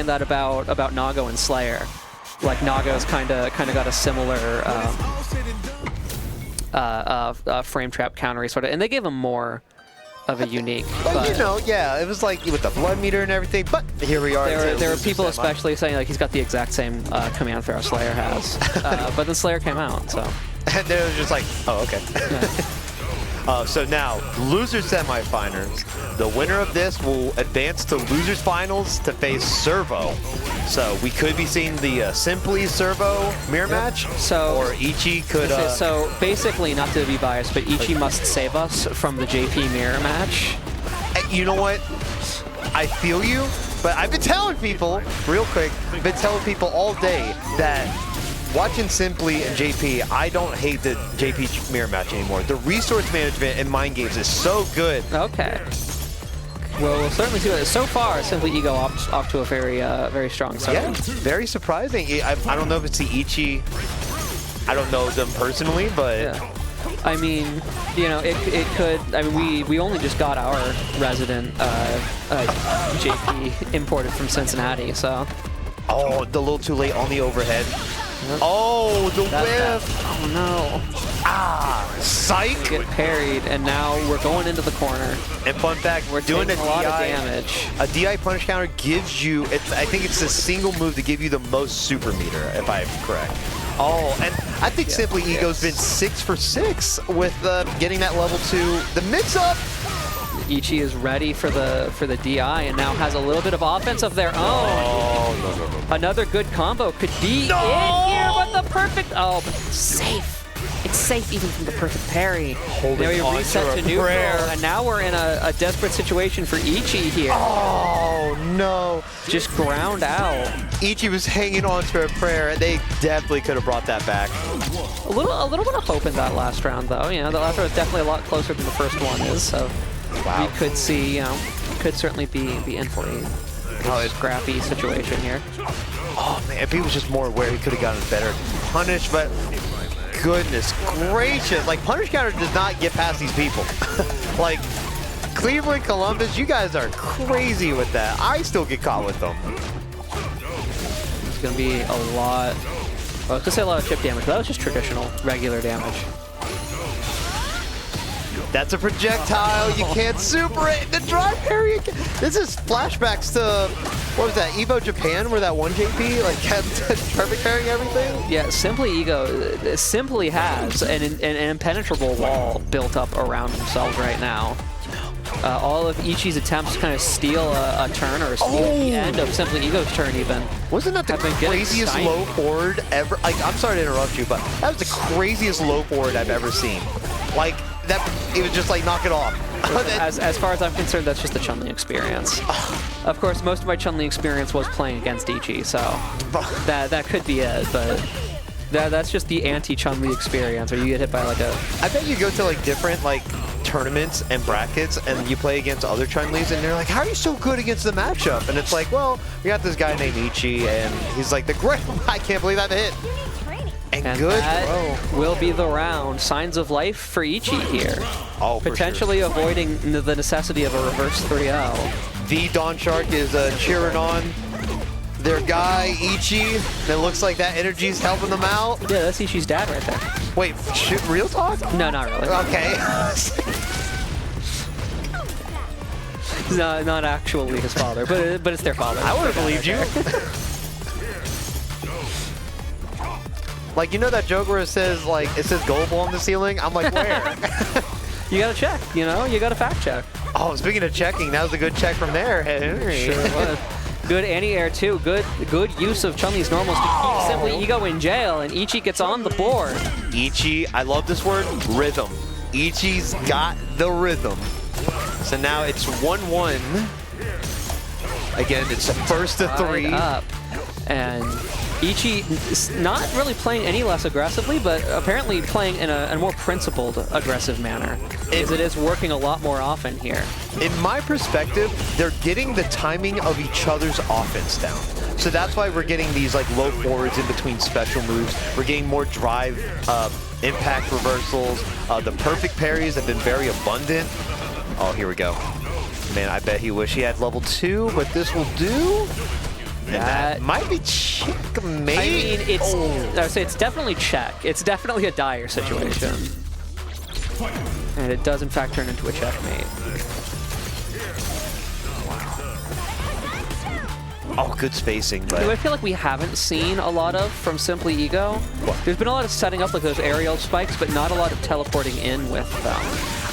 that about Nago and Slayer. Like Naga's kind of got a similar frame trap countery sort of, and they gave him more of a unique. But you know, yeah, it was like with the blood meter and everything. But here we are. There were people especially saying like he's got the exact same command throw Slayer has, but then Slayer came out, so. And they were just like, oh, okay. Yeah. So now, losers semifinals. The winner of this will advance to losers finals to face Servo. So we could be seeing the Simply Servo mirror match. So, or Ichi could. So basically, not to be biased, but Ichi must save us from the JP mirror match. You know what? I feel you, but I've been telling people, real quick, I've been telling people all day that watching Simply and JP, I don't hate the JP mirror match anymore. The resource management in mind games is so good. Okay. Well, we'll certainly see what. So far, SimplyEgo off to a very strong start. Yeah, very surprising. I don't know if it's the Ichi. I don't know them personally, but yeah. I mean, you know, it could. I mean, we only just got our resident JP imported from Cincinnati, so. Oh, a little too late on the overhead. Oh, the whiff! Oh no! Ah, psych! We get parried, and now we're going into the corner. And fun fact, We're doing taking a lot of damage. A DI punish counter gives you, I think it's the single move to give you the most super meter, if I'm correct. Oh, and I think SimplyEgo's been 6 for 6 with getting that level 2. The mix-up! Ichi is ready for the DI and now has a little bit of offense of their own. Oh, no. Another good combo could be in here, but the perfect. Oh, but it's safe. It's safe even from the perfect parry. There you reset to neutral, and now we're in a desperate situation for Ichi here. Oh no! Just ground out. Ichi was hanging on to a prayer, and they definitely could have brought that back. A little bit of hope in that last round, though. You know, the last round was definitely a lot closer than the first one is. So. Wow. We could see, you know, could certainly be in for a scrappy situation here. Oh man, if he was just more aware, he could have gotten better punish, but goodness gracious, like punish counter does not get past these people. Like Cleveland, Columbus, you guys are crazy with that. I still get caught with them. It's gonna be a lot. Well, I was gonna say a lot of chip damage, but that was just traditional, regular damage. That's a projectile. You can't super it. The drive parry. This is flashbacks to, what was that, Evo Japan, where that one JP like kept perfect parrying everything? Yeah, SimplyEgo simply has an impenetrable wall built up around themselves right now. All of Ichi's attempts to kind of steal a turn or steal the end of SimplyEgo's turn even. Wasn't that the craziest low forward ever? Like, I'm sorry to interrupt you, but that was the craziest low forward I've ever seen. Like, that, it was just like, knock it off. As far as I'm concerned, that's just the Chun-Li experience. Of course, most of my Chun-Li experience was playing against Ichi, so that could be it, but that's just the anti-Chun-Li experience, where you get hit by like a... I bet you go to like different like tournaments and brackets, and you play against other Chun-Lis, and they're like, how are you so good against the matchup? And it's like, well, we got this guy named Ichi, and he's like, the great, I can't believe I'm hit. And good that will be the round. Signs of life for Ichi here. Oh, potentially for sure. avoiding the necessity of a reverse 3-0. The Dawn Shark is cheering on their guy, Ichi. And it looks like that energy is helping them out. Yeah, that's Ichi's dad right there. Wait, real talk? No, not really. Okay. No, not actually his father, but it's their father. I would have believed you. Like, you know that joke where it says gullible on the ceiling? I'm like, where? You gotta check, you know? You gotta fact check. Oh, speaking of checking, that was a good check from there, Henry. Sure was. Good anti-air too. Good use of Chun-Li's normals to keep SimplyEgo in jail, and Ichi gets on the board. Ichi, I love this word, rhythm. Ichi's got the rhythm. So now it's 1-1. Again, it's the first of 3. Up. And Ichi is not really playing any less aggressively, but apparently playing in a more principled, aggressive manner. It is working a lot more often here. In my perspective, they're getting the timing of each other's offense down. So that's why we're getting these like low forwards in between special moves. We're getting more drive, impact reversals. The perfect parries have been very abundant. Oh, here we go. Man, I bet he wish he had level 2, but this will do. That might be checkmate. I mean, it's I would say it's definitely check. It's definitely a dire situation. And it does in fact turn into a checkmate. Oh, good spacing, but... Do I feel like we haven't seen a lot of from SimplyEgo? There's been a lot of setting up like those aerial spikes, but not a lot of teleporting in with them.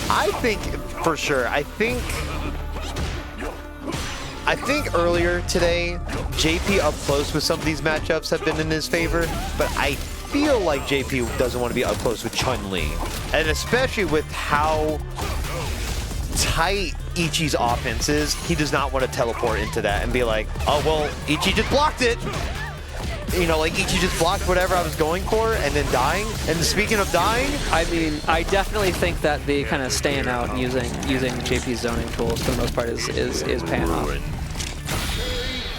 I think, for sure, I think earlier today, JP up close with some of these matchups have been in his favor, but I feel like JP doesn't want to be up close with Chun-Li. And especially with how tight Ichi's offense is, he does not want to teleport into that and be like, oh, well, Ichi just blocked it. You know, like Ichi just blocked whatever I was going for and then dying. And speaking of dying, I mean, I definitely think that the kind of staying out and using JP's zoning tools for the most part is paying off.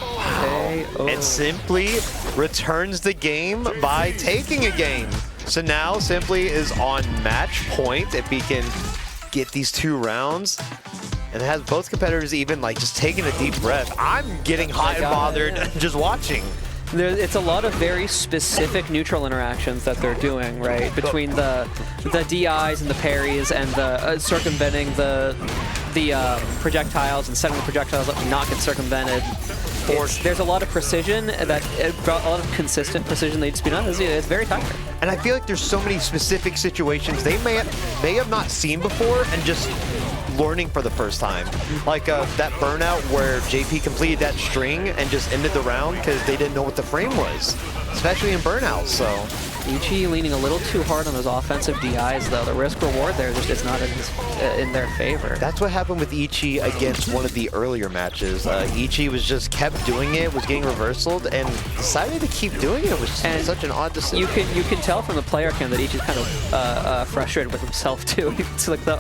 Okay, and Simply returns the game by taking a game. So now Simply is on match point if he can get these 2 rounds. And it has both competitors even like just taking a deep breath. I'm getting hot and bothered just watching. It's a lot of very specific neutral interactions that they're doing, right? Between the DIs and the parries and the circumventing the projectiles and setting the projectiles up to not get circumvented. There's a lot of precision, a lot of consistent precision that needs to be done. It's very tiring. And I feel like there's so many specific situations they may have not seen before and just learning for the first time. Like that burnout where JP completed that string and just ended the round because they didn't know what the frame was, especially in burnout, so. Ichi leaning a little too hard on those offensive DIs, though. The risk reward there just is not in their favor. That's what happened with Ichi against one of the earlier matches. Ichi was just kept doing it, was getting reversaled, and decided to keep doing it, which is such an odd decision. You can tell from the player cam that Ichi's kind of frustrated with himself too. It's like the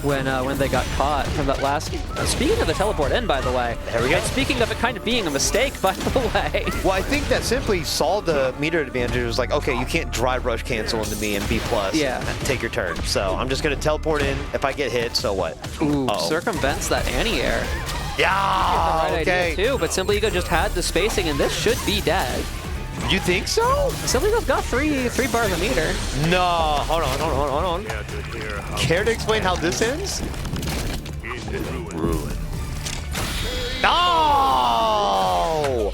when they got caught from that last. Speaking of the teleport in, by the way. There we go. And speaking of it kind of being a mistake, by the way. Well, I think that Simply saw the meter advantage. It was like, okay, you can't drive rush cancel into me and B+. Yeah. Take your turn. So I'm just gonna teleport in. If I get hit, so what? Ooh, circumvents that anti-air. Yeah. Right okay. Idea too, but SimplyEgo just had the spacing, and this should be dead. You think so? SimplyEgo's got three bars a meter. No. Hold on. Care to explain how this ends? Ruin. Oh!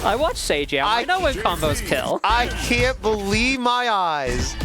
I watched Sage. I know when combos kill. I can't believe my eyes.